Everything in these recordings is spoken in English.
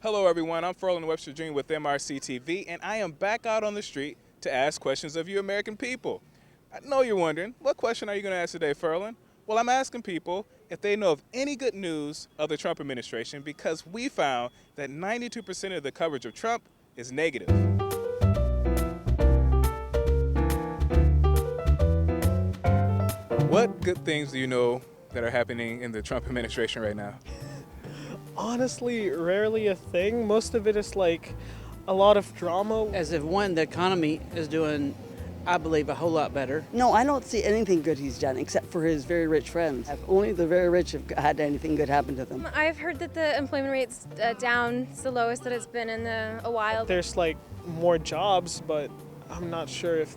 Hello everyone, I'm Ferlin Webster Jr. with MRC-TV, and I am back out on the street to ask questions of you American people. I know you're wondering, what question are you going to ask today, Ferlin? Well, I'm asking people if they know of any good news of the Trump administration, because we found that 92% of the coverage of Trump is negative. What good things do you know that are happening in the Trump administration right now? Honestly, rarely a thing. Most of it is like a lot of drama. As if one, the economy is doing, I believe, a whole lot better. No, I don't see anything good he's done except for his very rich friends. Only the very rich have had anything good happen to them. I've heard that the employment rate's down. It's the lowest that it's been in a while. There's like more jobs, but I'm not sure if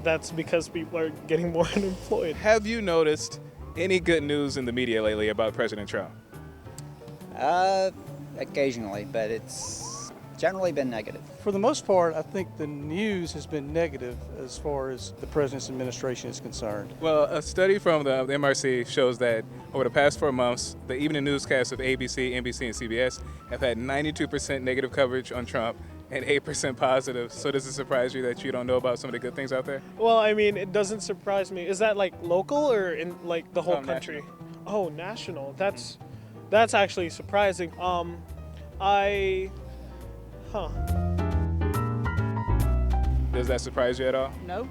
that's because people are getting more unemployed. Have you noticed any good news in the media lately about President Trump? Occasionally, but it's generally been negative. For the most part, I think the news has been negative as far as the president's administration is concerned. Well, a study from the MRC shows that over the past 4 months, the evening newscasts of ABC, NBC, and CBS have had 92% negative coverage on Trump and 8% positive. So does it surprise you that you don't know about some of the good things out there? Well, I mean, it doesn't surprise me. Is that like local or in like the whole country? National. Oh, national. That's actually surprising. Does that surprise you at all? No,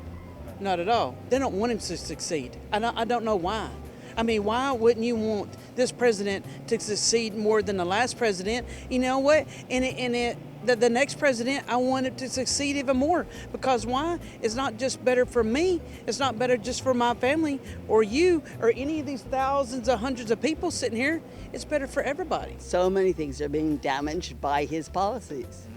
not at all. They don't want him to succeed. I don't know why. I mean, why wouldn't you want this president to succeed more than the last president? You know what? The next president, I want it to succeed even more. Because why? It's not just better for me. It's not better just for my family or you or any of these thousands or hundreds of people sitting here. It's better for everybody. So many things are being damaged by his policies.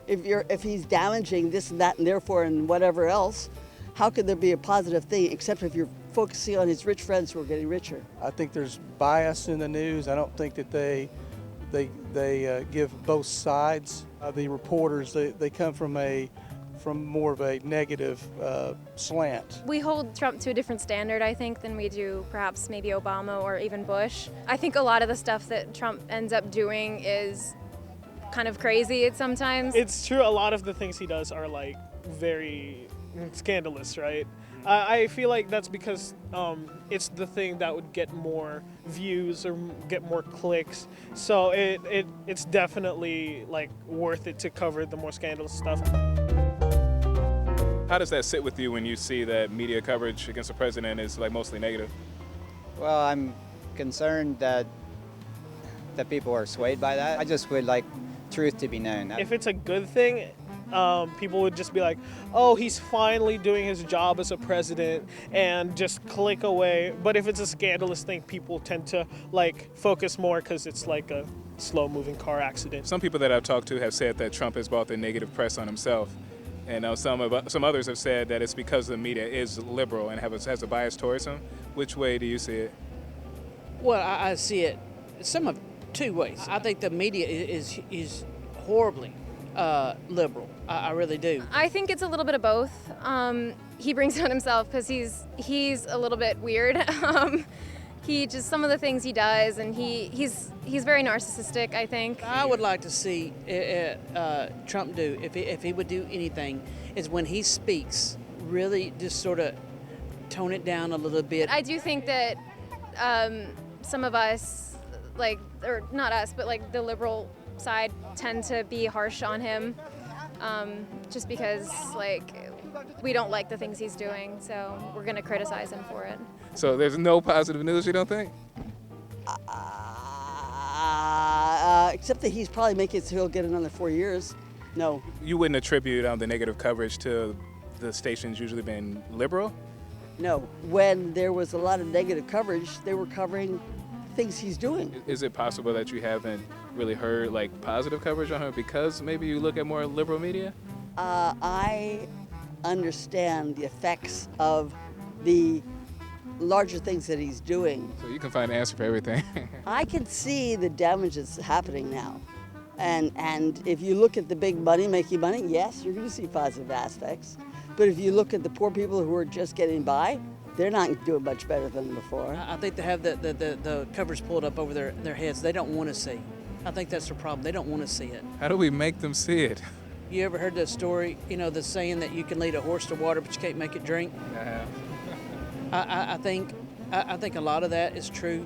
If he's damaging this and that and therefore and whatever else, how could there be a positive thing except if you're focusing on his rich friends who are getting richer? I think there's bias in the news. I don't think that they give both sides. The reporters, they come from more of a negative slant. We hold Trump to a different standard, I think, than we do perhaps maybe Obama or even Bush. I think a lot of the stuff that Trump ends up doing is kind of crazy sometimes. It's true. A lot of the things he does are like very scandalous, right? I feel like that's because it's the thing that would get more views or get more clicks. So it's definitely like worth it to cover the more scandalous stuff. How does that sit with you when you see that media coverage against the president is like mostly negative? Well, I'm concerned that people are swayed by that. I just would like truth to be known. If it's a good thing, people would just be like, oh, he's finally doing his job as a president, and just click away. But if it's a scandalous thing, people tend to like focus more because it's like a slow-moving car accident. Some people that I've talked to have said that Trump has brought the negative press on himself. And some others have said that it's because the media is liberal and has a bias towards him. Which way do you see it? Well, I see it some of two ways. I think the media is horribly liberal. I really do. I think it's a little bit of both. He brings it on himself because he's a little bit weird. He just, some of the things he does, and he's very narcissistic, I think. I would like to see Trump do, if he would do anything, is when he speaks, really just sort of tone it down a little bit. I do think that some of us, like, or not us, but like the liberal side tend to be harsh on him, just because like we don't like the things he's doing, so we're going to criticize him for it. So there's no positive news, you don't think? Except that he's probably making it so he'll get another 4 years. No. You wouldn't attribute the negative coverage to the stations usually being liberal? No. When there was a lot of negative coverage, they were covering things he's doing. Is it possible that you haven't really heard like positive coverage on him because maybe you look at more liberal media? I understand the effects of the larger things that he's doing. So you can find an answer for everything. I can see the damage that's happening now. And if you look at the big money making money, yes, you're going to see positive aspects. But if you look at the poor people who are just getting by, they're not doing much better than before. I think they have the covers pulled up over their heads. They don't want to see. I think that's the problem. They don't want to see it. How do we make them see it? You ever heard that story, the saying that you can lead a horse to water, but you can't make it drink? I think a lot of that is true.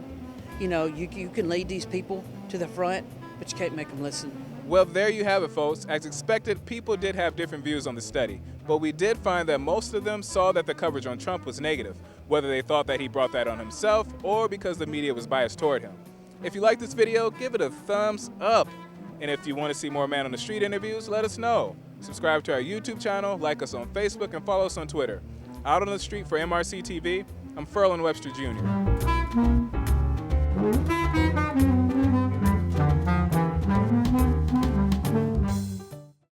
You can lead these people to the front, but you can't make them listen. Well, there you have it, folks. As expected, people did have different views on the study, but we did find that most of them saw that the coverage on Trump was negative, whether they thought that he brought that on himself or because the media was biased toward him. If you like this video, give it a thumbs up. And if you want to see more Man on the Street interviews, let us know. Subscribe to our YouTube channel, like us on Facebook, and follow us on Twitter. Out on the Street for MRC TV, I'm Ferlin Webster Jr.